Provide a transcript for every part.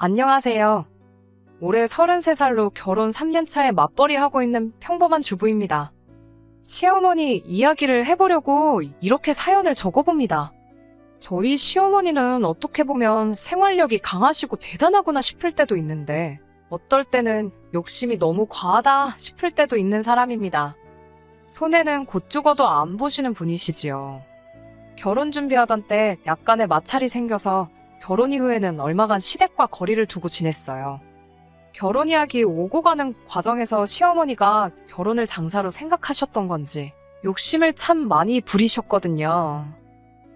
안녕하세요. 올해 33살로 결혼 3년 차에 맞벌이 하고 있는 평범한 주부입니다. 시어머니 이야기를 해보려고 이렇게 사연을 적어봅니다. 저희 시어머니는 어떻게 보면 생활력이 강하시고 대단하구나 싶을 때도 있는데 어떨 때는 욕심이 너무 과하다 싶을 때도 있는 사람입니다. 손해는 곧 죽어도 안 보시는 분이시지요. 결혼 준비하던 때 약간의 마찰이 생겨서 결혼 이후에는 얼마간 시댁과 거리를 두고 지냈어요. 결혼 이야기 오고 가는 과정에서 시어머니가 결혼을 장사로 생각하셨던 건지 욕심을 참 많이 부리셨거든요.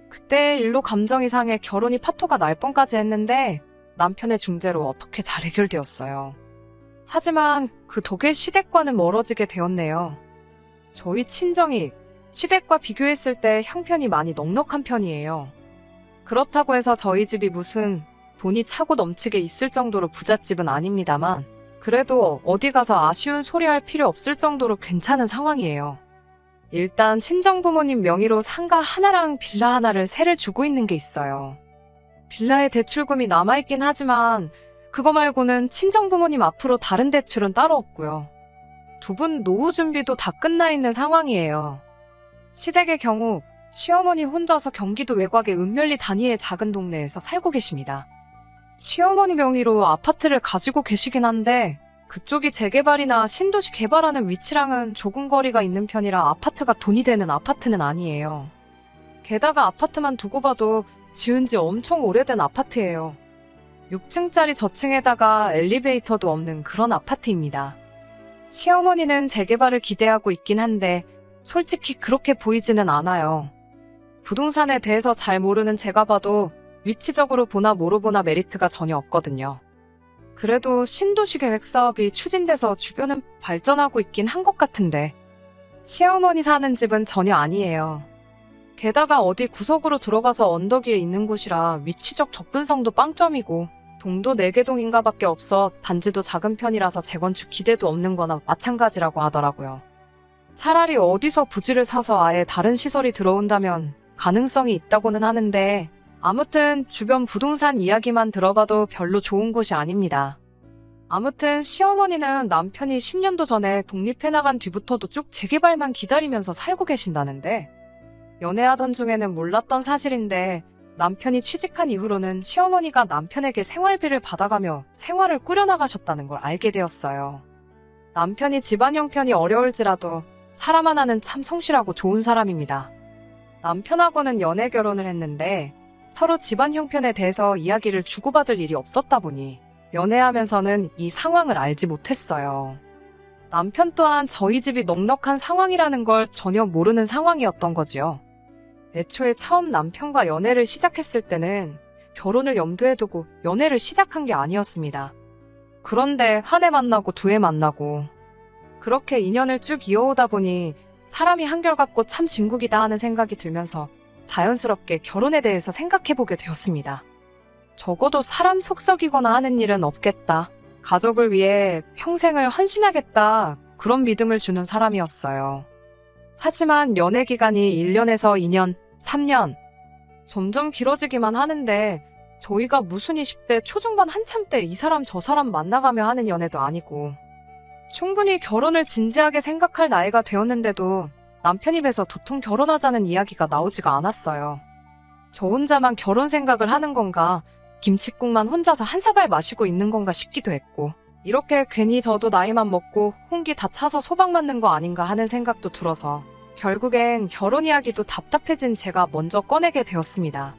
그때 일로 감정이 상해 결혼이 파토가 날 뻔까지 했는데 남편의 중재로 어떻게 잘 해결되었어요. 하지만 그 덕에 시댁과는 멀어지게 되었네요. 저희 친정이 시댁과 비교했을 때 형편이 많이 넉넉한 편이에요. 그렇다고 해서 저희 집이 무슨 돈이 차고 넘치게 있을 정도로 부잣집은 아닙니다만 그래도 어디 가서 아쉬운 소리 할 필요 없을 정도로 괜찮은 상황이에요. 일단 친정부모님 명의로 상가 하나랑 빌라 하나를 세를 주고 있는 게 있어요. 빌라에 대출금이 남아있긴 하지만 그거 말고는 친정부모님 앞으로 다른 대출은 따로 없고요. 두 분 노후 준비도 다 끝나 있는 상황이에요. 시댁의 경우 시어머니 혼자서 경기도 외곽의 은멸리 단위의 작은 동네에서 살고 계십니다. 시어머니 명의로 아파트를 가지고 계시긴 한데 그쪽이 재개발이나 신도시 개발하는 위치랑은 조금 거리가 있는 편이라 아파트가 돈이 되는 아파트는 아니에요. 게다가 아파트만 두고 봐도 지은 지 엄청 오래된 아파트예요. 6층짜리 저층에다가 엘리베이터도 없는 그런 아파트입니다. 시어머니는 재개발을 기대하고 있긴 한데 솔직히 그렇게 보이지는 않아요. 부동산에 대해서 잘 모르는 제가 봐도 위치적으로 보나 모르보나 메리트가 전혀 없거든요. 그래도 신도시 계획 사업이 추진돼서 주변은 발전하고 있긴 한 것 같은데 시어머니 사는 집은 전혀 아니에요. 게다가 어디 구석으로 들어가서 언덕 위에 있는 곳이라 위치적 접근성도 빵점이고 동도 4개 동인가 밖에 없어 단지도 작은 편이라서 재건축 기대도 없는 거나 마찬가지라고 하더라고요. 차라리 어디서 부지를 사서 아예 다른 시설이 들어온다면 가능성이 있다고는 하는데 아무튼 주변 부동산 이야기만 들어봐도 별로 좋은 곳이 아닙니다. 아무튼 시어머니는 남편이 10년도 전에 독립해 나간 뒤부터도 쭉 재개발만 기다리면서 살고 계신다는데 연애하던 중에는 몰랐던 사실인데 남편이 취직한 이후로는 시어머니가 남편에게 생활비를 받아가며 생활을 꾸려나가셨다는 걸 알게 되었어요. 남편이 집안 형편이 어려울지라도 사람 하나는 참 성실하고 좋은 사람입니다. 남편하고는 연애 결혼을 했는데 서로 집안 형편에 대해서 이야기를 주고받을 일이 없었다 보니 연애하면서는 이 상황을 알지 못했어요. 남편 또한 저희 집이 넉넉한 상황이라는 걸 전혀 모르는 상황이었던 거지요. 애초에 처음 남편과 연애를 시작했을 때는 결혼을 염두에 두고 연애를 시작한 게 아니었습니다. 그런데 한 해 만나고 두 해 만나고 그렇게 인연을 쭉 이어오다 보니 사람이 한결같고 참 진국이다 하는 생각이 들면서 자연스럽게 결혼에 대해서 생각해보게 되었습니다. 적어도 사람 속썩이거나 하는 일은 없겠다. 가족을 위해 평생을 헌신하겠다. 그런 믿음을 주는 사람이었어요. 하지만 연애 기간이 1년에서 2년, 3년 점점 길어지기만 하는데 저희가 무슨 20대 초중반 한참 때 이 사람 저 사람 만나가며 하는 연애도 아니고 충분히 결혼을 진지하게 생각할 나이가 되었는데도 남편 입에서 도통 결혼하자는 이야기가 나오지가 않았어요. 저 혼자만 결혼 생각을 하는 건가, 김칫국만 혼자서 한 사발 마시고 있는 건가 싶기도 했고 이렇게 괜히 저도 나이만 먹고 홍기 다 차서 소박 맞는 거 아닌가 하는 생각도 들어서 결국엔 결혼 이야기도 답답해진 제가 먼저 꺼내게 되었습니다.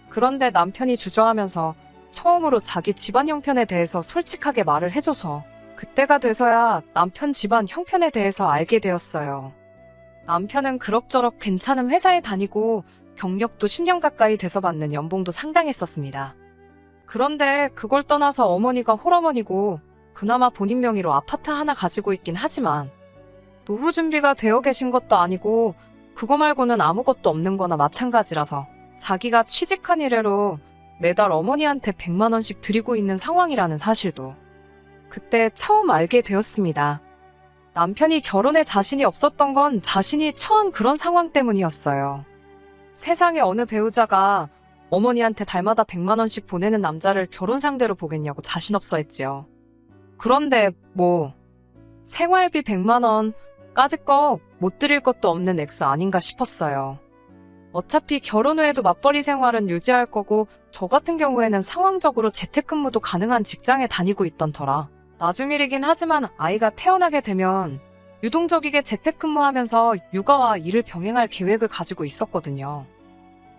그런데 남편이 주저하면서 처음으로 자기 집안 형편에 대해서 솔직하게 말을 해줘서 그때가 돼서야 남편 집안 형편에 대해서 알게 되었어요. 남편은 그럭저럭 괜찮은 회사에 다니고 경력도 10년 가까이 돼서 받는 연봉도 상당했었습니다. 그런데 그걸 떠나서 어머니가 홀어머니고 그나마 본인 명의로 아파트 하나 가지고 있긴 하지만 노후 준비가 되어 계신 것도 아니고 그거 말고는 아무것도 없는 거나 마찬가지라서 자기가 취직한 이래로 매달 어머니한테 100만 원씩 드리고 있는 상황이라는 사실도 그때 처음 알게 되었습니다. 남편이 결혼에 자신이 없었던 건 자신이 처한 그런 상황 때문이었어요. 세상에 어느 배우자가 어머니한테 달마다 100만 원씩 보내는 남자를 결혼 상대로 보겠냐고 자신 없어 했지요. 그런데 생활비 100만 원까지 거 못 드릴 것도 없는 액수 아닌가 싶었어요. 어차피 결혼 후에도 맞벌이 생활은 유지할 거고 저 같은 경우에는 상황적으로 재택근무도 가능한 직장에 다니고 있던 터라 나중 일이긴 하지만 아이가 태어나게 되면 유동적이게 재택근무하면서 육아와 일을 병행할 계획을 가지고 있었거든요.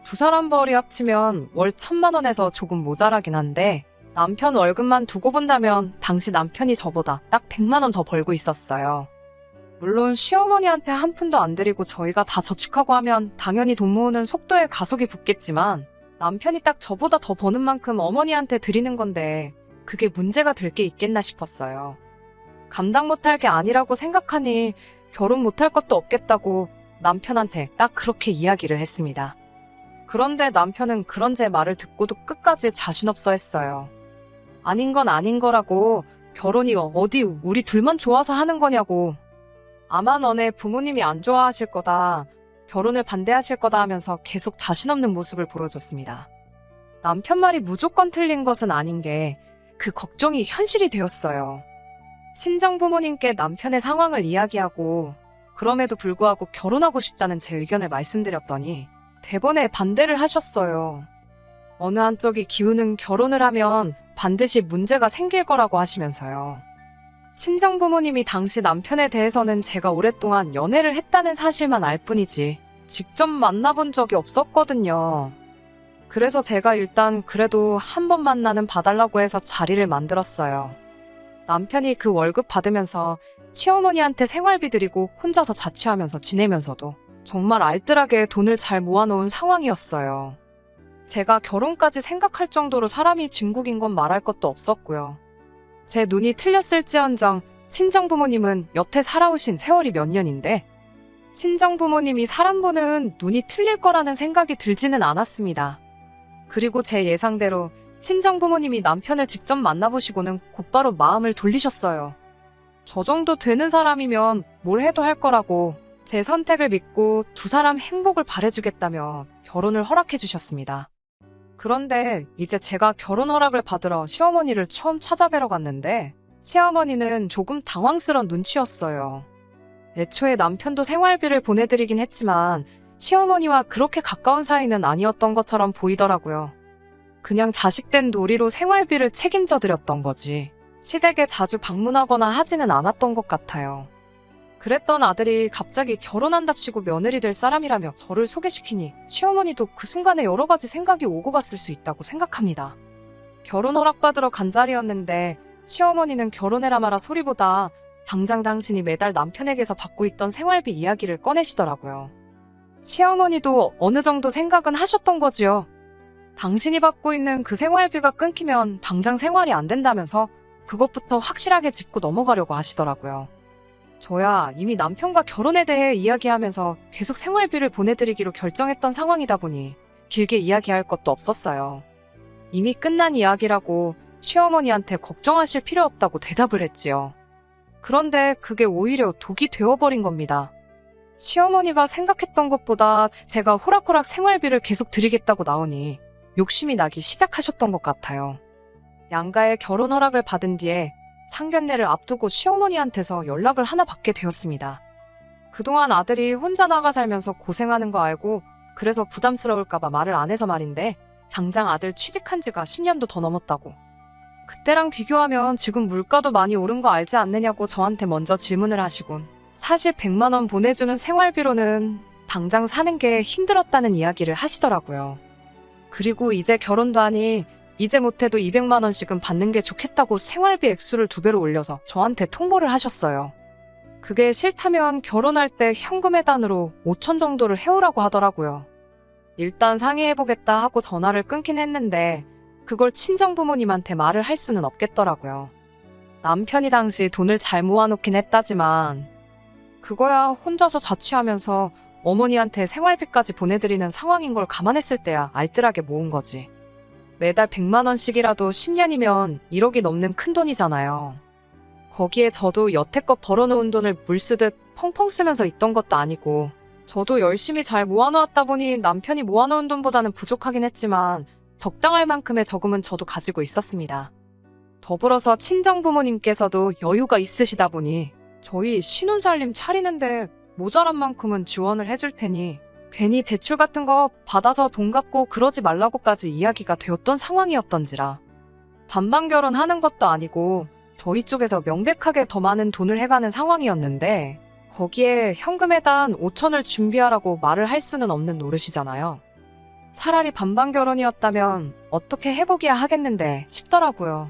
두 사람 벌이 합치면 월 1,000만 원에서 조금 모자라긴 한데 남편 월급만 두고 본다면 당시 남편이 저보다 딱 100만 원 더 벌고 있었어요. 물론 시어머니한테 한 푼도 안 드리고 저희가 다 저축하고 하면 당연히 돈 모으는 속도에 가속이 붙겠지만 남편이 딱 저보다 더 버는 만큼 어머니한테 드리는 건데 그게 문제가 될 게 있겠나 싶었어요. 감당 못할 게 아니라고 생각하니 결혼 못할 것도 없겠다고 남편한테 딱 그렇게 이야기를 했습니다. 그런데 남편은 그런 제 말을 듣고도 끝까지 자신 없어 했어요. 아닌 건 아닌 거라고, 결혼이 어디 우리 둘만 좋아서 하는 거냐고. 아마 너네 부모님이 안 좋아하실 거다, 결혼을 반대하실 거다 하면서 계속 자신 없는 모습을 보여줬습니다. 남편 말이 무조건 틀린 것은 아닌 게 그 걱정이 현실이 되었어요. 친정 부모님께 남편의 상황을 이야기하고 그럼에도 불구하고 결혼하고 싶다는 제 의견을 말씀드렸더니 대번에 반대를 하셨어요. 어느 한쪽이 기우는 결혼을 하면 반드시 문제가 생길 거라고 하시면서요. 친정 부모님이 당시 남편에 대해서는 제가 오랫동안 연애를 했다는 사실만 알 뿐이지 직접 만나본 적이 없었거든요. 그래서 제가 일단 그래도 한 번 만나는 봐달라고 해서 자리를 만들었어요. 남편이 그 월급 받으면서 시어머니한테 생활비 드리고 혼자서 자취하면서 지내면서도 정말 알뜰하게 돈을 잘 모아놓은 상황이었어요. 제가 결혼까지 생각할 정도로 사람이 중국인 건 말할 것도 없었고요. 제 눈이 틀렸을지언정 친정부모님은 여태 살아오신 세월이 몇 년인데 친정부모님이 사람 보는 눈이 틀릴 거라는 생각이 들지는 않았습니다. 그리고 제 예상대로 친정부모님이 남편을 직접 만나보시고는 곧바로 마음을 돌리셨어요. 저 정도 되는 사람이면 뭘 해도 할 거라고 제 선택을 믿고 두 사람 행복을 바래주겠다며 결혼을 허락해 주셨습니다. 그런데 이제 제가 결혼 허락을 받으러 시어머니를 처음 찾아뵈러 갔는데 시어머니는 조금 당황스러운 눈치였어요. 애초에 남편도 생활비를 보내드리긴 했지만 시어머니와 그렇게 가까운 사이는 아니었던 것처럼 보이더라고요. 그냥 자식된 놀이로 생활비를 책임져 드렸던 거지 시댁에 자주 방문하거나 하지는 않았던 것 같아요. 그랬던 아들이 갑자기 결혼한답시고 며느리 될 사람이라며 저를 소개시키니 시어머니도 그 순간에 여러 가지 생각이 오고 갔을 수 있다고 생각합니다. 결혼 허락받으러 간 자리였는데 시어머니는 결혼해라 마라 소리보다 당장 당신이 매달 남편에게서 받고 있던 생활비 이야기를 꺼내시더라고요. 시어머니도 어느 정도 생각은 하셨던 거지요. 당신이 받고 있는 그 생활비가 끊기면 당장 생활이 안 된다면서 그것부터 확실하게 짚고 넘어가려고 하시더라고요. 저야 이미 남편과 결혼에 대해 이야기하면서 계속 생활비를 보내드리기로 결정했던 상황이다 보니 길게 이야기할 것도 없었어요. 이미 끝난 이야기라고 시어머니한테 걱정하실 필요 없다고 대답을 했지요. 그런데 그게 오히려 독이 되어버린 겁니다. 시어머니가 생각했던 것보다 제가 호락호락 생활비를 계속 드리겠다고 나오니 욕심이 나기 시작하셨던 것 같아요. 양가의 결혼 허락을 받은 뒤에 상견례를 앞두고 시어머니한테서 연락을 하나 받게 되었습니다. 그동안 아들이 혼자 나가 살면서 고생하는 거 알고 그래서 부담스러울까봐 말을 안 해서 말인데 당장 아들 취직한 지가 10년도 더 넘었다고. 그때랑 비교하면 지금 물가도 많이 오른 거 알지 않느냐고 저한테 먼저 질문을 하시곤 사실 100만 원 보내주는 생활비로는 당장 사는 게 힘들었다는 이야기를 하시더라고요. 그리고 이제 결혼도 하니 이제 못해도 200만 원씩은 받는 게 좋겠다고 생활비 액수를 2배로 올려서 저한테 통보를 하셨어요. 그게 싫다면 결혼할 때 현금 해단으로 5천 정도를 해오라고 하더라고요. 일단 상의해보겠다 하고 전화를 끊긴 했는데 그걸 친정부모님한테 말을 할 수는 없겠더라고요. 남편이 당시 돈을 잘 모아놓긴 했다지만 그거야 혼자서 자취하면서 어머니한테 생활비까지 보내드리는 상황인 걸 감안했을 때야 알뜰하게 모은 거지. 매달 100만 원씩이라도 10년이면 1억이 넘는 큰 돈이잖아요. 거기에 저도 여태껏 벌어놓은 돈을 물 쓰듯 펑펑 쓰면서 있던 것도 아니고 저도 열심히 잘 모아놓았다 보니 남편이 모아놓은 돈보다는 부족하긴 했지만 적당할 만큼의 저금은 저도 가지고 있었습니다. 더불어서 친정부모님께서도 여유가 있으시다 보니 저희 신혼살림 차리는데 모자란 만큼은 지원을 해줄 테니 괜히 대출 같은 거 받아서 돈 갚고 그러지 말라고까지 이야기가 되었던 상황이었던지라. 반반 결혼하는 것도 아니고 저희 쪽에서 명백하게 더 많은 돈을 해가는 상황이었는데 거기에 현금에 단 5천을 준비하라고 말을 할 수는 없는 노릇이잖아요. 차라리 반반 결혼이었다면 어떻게 해보기야 하겠는데 싶더라고요.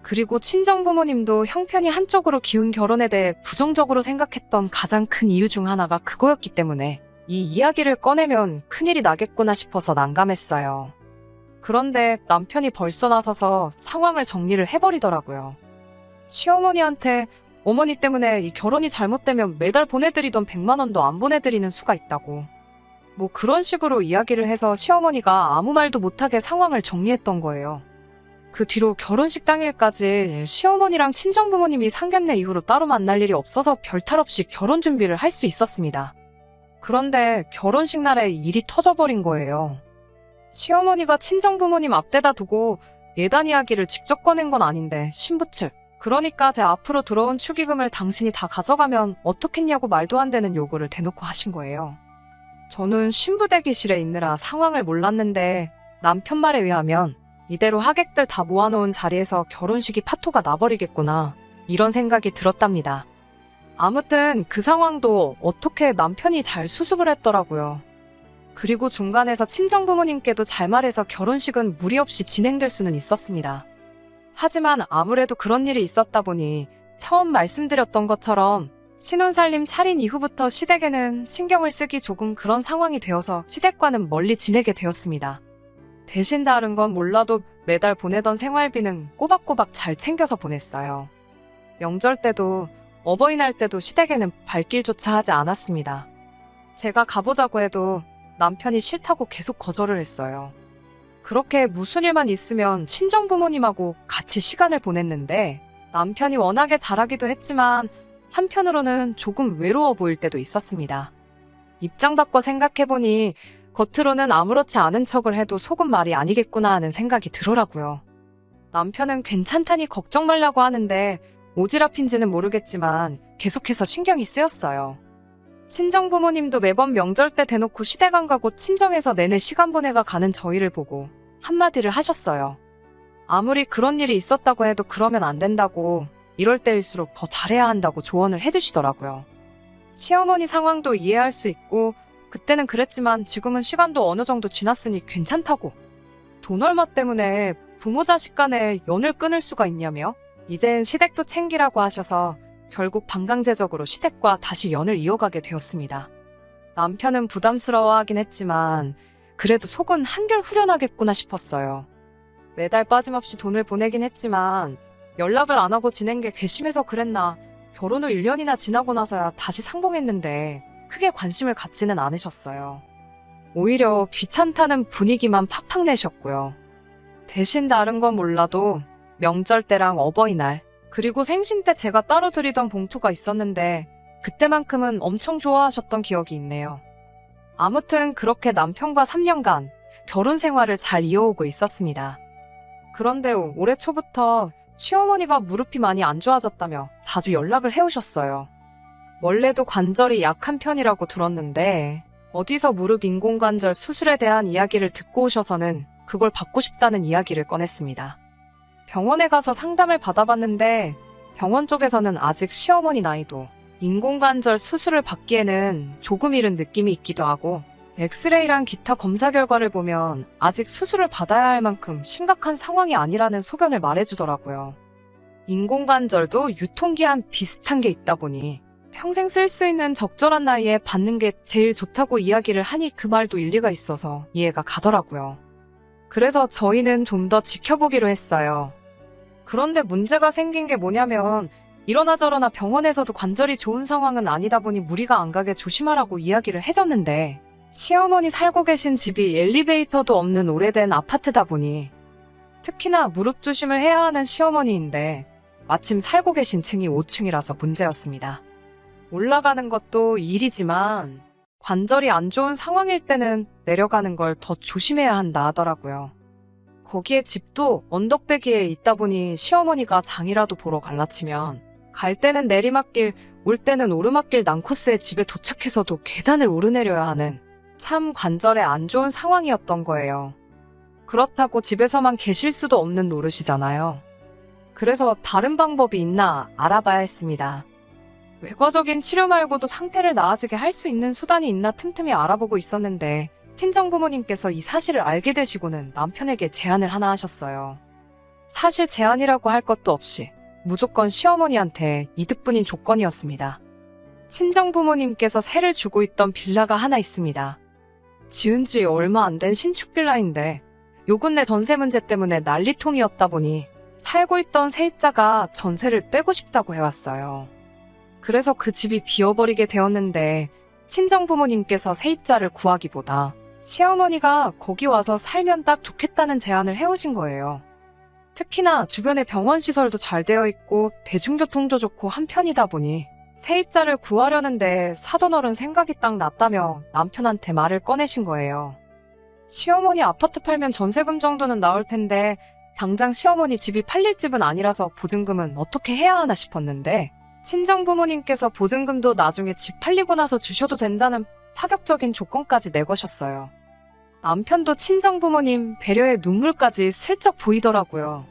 그리고 친정부모님도 형편이 한쪽으로 기운 결혼에 대해 부정적으로 생각했던 가장 큰 이유 중 하나가 그거였기 때문에 이 이야기를 꺼내면 큰일이 나겠구나 싶어서 난감했어요. 그런데 남편이 벌써 나서서 상황을 정리를 해버리더라고요. 시어머니한테 어머니 때문에 이 결혼이 잘못되면 매달 보내드리던 100만 원도 안 보내드리는 수가 있다고. 뭐 그런 식으로 이야기를 해서 시어머니가 아무 말도 못하게 상황을 정리했던 거예요. 그 뒤로 결혼식 당일까지 시어머니랑 친정부모님이 상견례 이후로 따로 만날 일이 없어서 별탈 없이 결혼 준비를 할 수 있었습니다. 그런데 결혼식 날에 일이 터져버린 거예요. 시어머니가 친정부모님 앞대다 두고 예단 이야기를 직접 꺼낸 건 아닌데 신부 측, 그러니까 제 앞으로 들어온 축의금을 당신이 다 가져가면 어떻겠냐고 말도 안 되는 요구를 대놓고 하신 거예요. 저는 신부 대기실에 있느라 상황을 몰랐는데 남편 말에 의하면 이대로 하객들 다 모아놓은 자리에서 결혼식이 파토가 나버리겠구나 이런 생각이 들었답니다. 아무튼 그 상황도 어떻게 남편이 잘 수습을 했더라고요. 그리고 중간에서 친정부모님께도 잘 말해서 결혼식은 무리 없이 진행될 수는 있었습니다. 하지만 아무래도 그런 일이 있었다 보니 처음 말씀드렸던 것처럼 신혼살림 차린 이후부터 시댁에는 신경을 쓰기 조금 그런 상황이 되어서 시댁과는 멀리 지내게 되었습니다. 대신 다른 건 몰라도 매달 보내던 생활비는 꼬박꼬박 잘 챙겨서 보냈어요. 명절 때도 어버이날 때도 시댁에는 발길조차 하지 않았습니다. 제가 가보자고 해도 남편이 싫다고 계속 거절을 했어요. 그렇게 무슨 일만 있으면 친정부모님하고 같이 시간을 보냈는데 남편이 워낙에 잘하기도 했지만 한편으로는 조금 외로워 보일 때도 있었습니다. 입장 바꿔 생각해보니 겉으로는 아무렇지 않은 척을 해도 속은 말이 아니겠구나 하는 생각이 들더라고요. 남편은 괜찮다니 걱정 말라고 하는데 오지랖인지는 모르겠지만 계속해서 신경이 쓰였어요. 친정부모님도 매번 명절 때 대놓고 시댁 안 가고 친정에서 내내 시간 보내가 가는 저희를 보고 한마디를 하셨어요. 아무리 그런 일이 있었다고 해도 그러면 안 된다고, 이럴 때일수록 더 잘해야 한다고 조언을 해주시더라고요. 시어머니 상황도 이해할 수 있고 그때는 그랬지만 지금은 시간도 어느 정도 지났으니 괜찮다고. 돈 얼마 때문에 부모 자식 간에 연을 끊을 수가 있냐며 이젠 시댁도 챙기라고 하셔서 결국 반강제적으로 시댁과 다시 연을 이어가게 되었습니다. 남편은 부담스러워하긴 했지만 그래도 속은 한결 후련하겠구나 싶었어요. 매달 빠짐없이 돈을 보내긴 했지만 연락을 안 하고 지낸 게 괘씸해서 그랬나, 결혼 후 1년이나 지나고 나서야 다시 상봉했는데 크게 관심을 갖지는 않으셨어요. 오히려 귀찮다는 분위기만 팍팍 내셨고요. 대신 다른 건 몰라도 명절 때랑 어버이날, 그리고 생신 때 제가 따로 드리던 봉투가 있었는데 그때만큼은 엄청 좋아하셨던 기억이 있네요. 아무튼 그렇게 남편과 3년간 결혼 생활을 잘 이어오고 있었습니다. 그런데 올해 초부터 시어머니가 무릎이 많이 안 좋아졌다며 자주 연락을 해오셨어요. 원래도 관절이 약한 편이라고 들었는데 어디서 무릎 인공관절 수술에 대한 이야기를 듣고 오셔서는 그걸 받고 싶다는 이야기를 꺼냈습니다. 병원에 가서 상담을 받아봤는데 병원 쪽에서는 아직 시어머니 나이도 인공관절 수술을 받기에는 조금 이른 느낌이 있기도 하고 엑스레이랑 기타 검사 결과를 보면 아직 수술을 받아야 할 만큼 심각한 상황이 아니라는 소견을 말해주더라고요. 인공관절도 유통기한 비슷한 게 있다 보니 평생 쓸 수 있는 적절한 나이에 받는 게 제일 좋다고 이야기를 하니 그 말도 일리가 있어서 이해가 가더라고요. 그래서 저희는 좀 더 지켜보기로 했어요. 그런데 문제가 생긴 게 뭐냐면 이러나 저러나 병원에서도 관절이 좋은 상황은 아니다 보니 무리가 안 가게 조심하라고 이야기를 해줬는데 시어머니 살고 계신 집이 엘리베이터도 없는 오래된 아파트다 보니 특히나 무릎 조심을 해야 하는 시어머니인데 마침 살고 계신 층이 5층이라서 문제였습니다. 올라가는 것도 일이지만 관절이 안 좋은 상황일 때는 내려가는 걸 더 조심해야 한다 하더라고요. 거기에 집도 언덕배기에 있다 보니 시어머니가 장이라도 보러 갈라치면 갈 때는 내리막길, 올 때는 오르막길 난코스에 집에 도착해서도 계단을 오르내려야 하는 참 관절에 안 좋은 상황이었던 거예요. 그렇다고 집에서만 계실 수도 없는 노릇이잖아요. 그래서 다른 방법이 있나 알아봐야 했습니다. 외과적인 치료 말고도 상태를 나아지게 할 수 있는 수단이 있나 틈틈이 알아보고 있었는데 친정부모님께서 이 사실을 알게 되시고는 남편에게 제안을 하나 하셨어요. 사실 제안이라고 할 것도 없이 무조건 시어머니한테 이득뿐인 조건이었습니다. 친정부모님께서 세를 주고 있던 빌라가 하나 있습니다. 지은 지 얼마 안 된 신축 빌라인데 요 근래 전세 문제 때문에 난리통이었다 보니 살고 있던 세입자가 전세를 빼고 싶다고 해왔어요. 그래서 그 집이 비어버리게 되었는데 친정부모님께서 세입자를 구하기보다 시어머니가 거기 와서 살면 딱 좋겠다는 제안을 해오신 거예요. 특히나 주변에 병원 시설도 잘 되어 있고 대중교통도 좋고 한편이다 보니 세입자를 구하려는데 사돈어른 생각이 딱 났다며 남편한테 말을 꺼내신 거예요. 시어머니 아파트 팔면 전세금 정도는 나올 텐데 당장 시어머니 집이 팔릴 집은 아니라서 보증금은 어떻게 해야 하나 싶었는데 친정부모님께서 보증금도 나중에 집 팔리고 나서 주셔도 된다는 파격적인 조건까지 내거셨어요. 남편도 친정부모님 배려의 눈물까지 슬쩍 보이더라고요.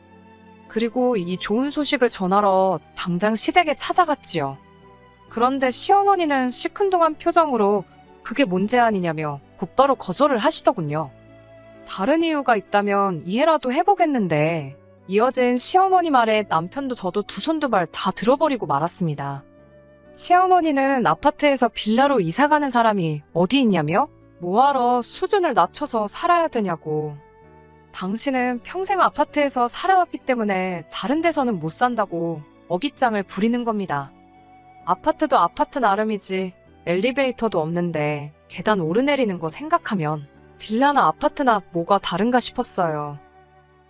그리고 이 좋은 소식을 전하러 당장 시댁에 찾아갔지요. 그런데 시어머니는 시큰둥한 표정으로 그게 뭔 제안이냐며 곧바로 거절을 하시더군요. 다른 이유가 있다면 이해라도 해보겠는데 이어진 시어머니 말에 남편도 저도 두 손 두 발 다 들어버리고 말았습니다. 시어머니는 아파트에서 빌라로 이사가는 사람이 어디 있냐며? 뭐하러 수준을 낮춰서 살아야 되냐고. 당신은 평생 아파트에서 살아왔기 때문에 다른 데서는 못 산다고 어깃장을 부리는 겁니다. 아파트도 아파트 나름이지 엘리베이터도 없는데 계단 오르내리는 거 생각하면 빌라나 아파트나 뭐가 다른가 싶었어요.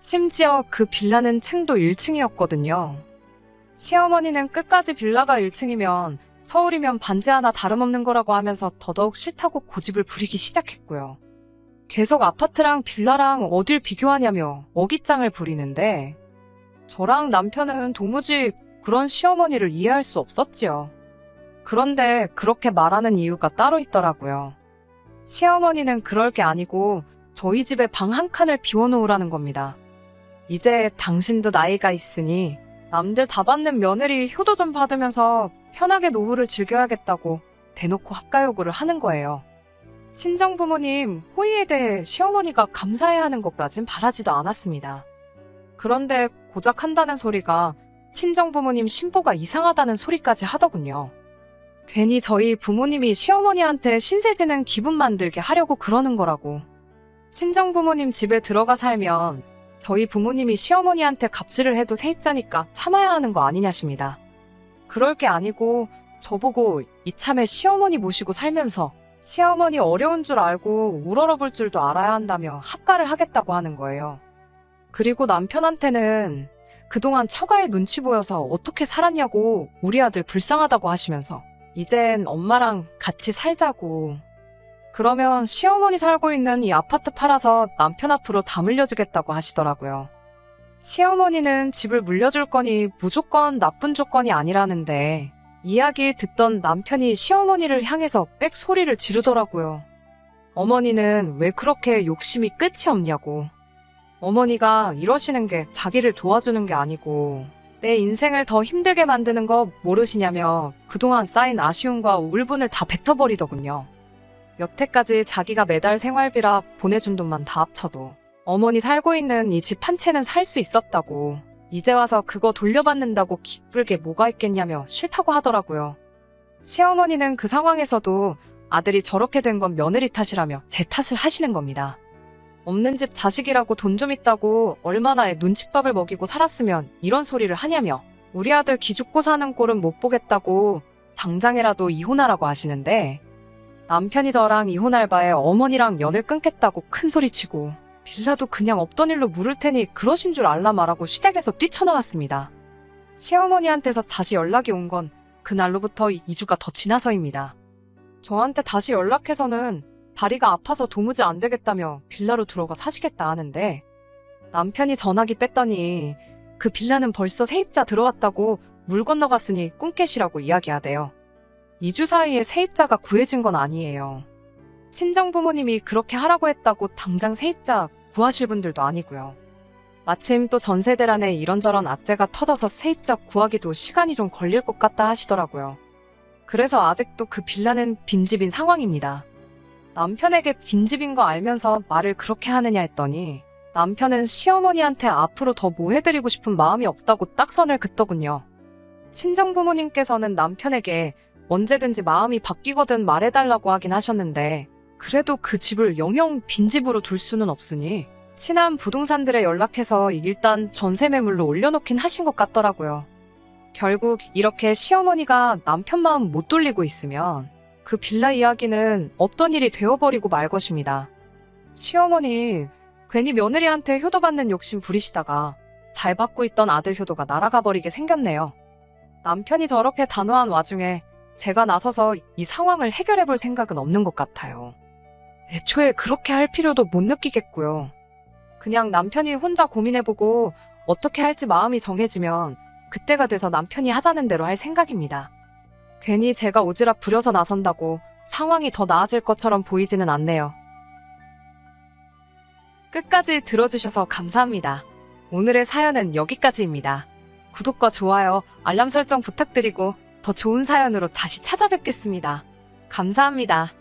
심지어 그 빌라는 층도 1층이었거든요. 시어머니는 끝까지 빌라가 1층이면 서울이면 반지 하나 다름없는 거라고 하면서 더더욱 싫다고 고집을 부리기 시작했고요. 계속 아파트랑 빌라랑 어딜 비교하냐며 어깃장을 부리는데 저랑 남편은 도무지 그런 시어머니를 이해할 수 없었지요. 그런데 그렇게 말하는 이유가 따로 있더라고요. 시어머니는 그럴 게 아니고 저희 집에 방 한 칸을 비워놓으라는 겁니다. 이제 당신도 나이가 있으니 남들 다 받는 며느리 효도 좀 받으면서 편하게 노후를 즐겨야겠다고 대놓고 합가요구를 하는 거예요. 친정부모님 호의에 대해 시어머니가 감사해야 하는 것까진 바라지도 않았습니다. 그런데 고작 한다는 소리가 친정부모님 심보가 이상하다는 소리까지 하더군요. 괜히 저희 부모님이 시어머니한테 신세지는 기분 만들게 하려고 그러는 거라고. 친정부모님 집에 들어가 살면 저희 부모님이 시어머니한테 갑질을 해도 세입자니까 참아야 하는 거 아니냐십니다. 그럴 게 아니고 저보고 이참에 시어머니 모시고 살면서 시어머니 어려운 줄 알고 우러러볼 줄도 알아야 한다며 합가를 하겠다고 하는 거예요. 그리고 남편한테는 그동안 처가에 눈치 보여서 어떻게 살았냐고 우리 아들 불쌍하다고 하시면서 이젠 엄마랑 같이 살자고. 그러면 시어머니 살고 있는 이 아파트 팔아서 남편 앞으로 다 물려주겠다고 하시더라고요. 시어머니는 집을 물려줄 거니 무조건 나쁜 조건이 아니라는데 이야기 듣던 남편이 시어머니를 향해서 빽 소리를 지르더라고요. 어머니는 왜 그렇게 욕심이 끝이 없냐고. 어머니가 이러시는 게 자기를 도와주는 게 아니고 내 인생을 더 힘들게 만드는 거 모르시냐며 그동안 쌓인 아쉬움과 울분을 다 뱉어버리더군요. 여태까지 자기가 매달 생활비라 보내준 돈만 다 합쳐도 어머니 살고 있는 이 집 한 채는 살 수 있었다고 이제 와서 그거 돌려받는다고 기쁠 게 뭐가 있겠냐며 싫다고 하더라고요. 시어머니는 그 상황에서도 아들이 저렇게 된 건 며느리 탓이라며 제 탓을 하시는 겁니다. 없는 집 자식이라고 돈 좀 있다고 얼마나 눈칫밥을 먹이고 살았으면 이런 소리를 하냐며 우리 아들 기죽고 사는 꼴은 못 보겠다고 당장이라도 이혼하라고 하시는데 남편이 저랑 이혼할 바에 어머니랑 연을 끊겠다고 큰 소리치고 빌라도 그냥 없던 일로 물을 테니 그러신 줄 알라 말하고 시댁에서 뛰쳐나왔습니다. 시어머니한테서 다시 연락이 온 건 그날로부터 2주가 더 지나서입니다. 저한테 다시 연락해서는 다리가 아파서 도무지 안 되겠다며 빌라로 들어가 사시겠다 하는데 남편이 전화기 뺐더니 그 빌라는 벌써 세입자 들어왔다고 물 건너갔으니 꿈깨시라고 이야기하대요. 2주 사이에 세입자가 구해진 건 아니에요. 친정 부모님이 그렇게 하라고 했다고 당장 세입자 구하실 분들도 아니고요. 마침 또 전세대란에 이런저런 악재가 터져서 세입자 구하기도 시간이 좀 걸릴 것 같다 하시더라고요. 그래서 아직도 그 빌라는 빈집인 상황입니다. 남편에게 빈집인 거 알면서 말을 그렇게 하느냐 했더니 남편은 시어머니한테 앞으로 더 뭐 해드리고 싶은 마음이 없다고 딱 선을 긋더군요. 친정 부모님께서는 남편에게 언제든지 마음이 바뀌거든 말해달라고 하긴 하셨는데 그래도 그 집을 영영 빈집으로 둘 수는 없으니 친한 부동산들에 연락해서 일단 전세 매물로 올려놓긴 하신 것 같더라고요. 결국 이렇게 시어머니가 남편 마음 못 돌리고 있으면 그 빌라 이야기는 없던 일이 되어버리고 말 것입니다. 시어머니 괜히 며느리한테 효도받는 욕심 부리시다가 잘 받고 있던 아들 효도가 날아가 버리게 생겼네요. 남편이 저렇게 단호한 와중에 제가 나서서 이 상황을 해결해 볼 생각은 없는 것 같아요. 애초에 그렇게 할 필요도 못 느끼겠고요. 그냥 남편이 혼자 고민해보고 어떻게 할지 마음이 정해지면 그때가 돼서 남편이 하자는 대로 할 생각입니다. 괜히 제가 오지랖 부려서 나선다고 상황이 더 나아질 것처럼 보이지는 않네요. 끝까지 들어주셔서 감사합니다. 오늘의 사연은 여기까지입니다. 구독과 좋아요, 알람 설정 부탁드리고 더 좋은 사연으로 다시 찾아뵙겠습니다. 감사합니다.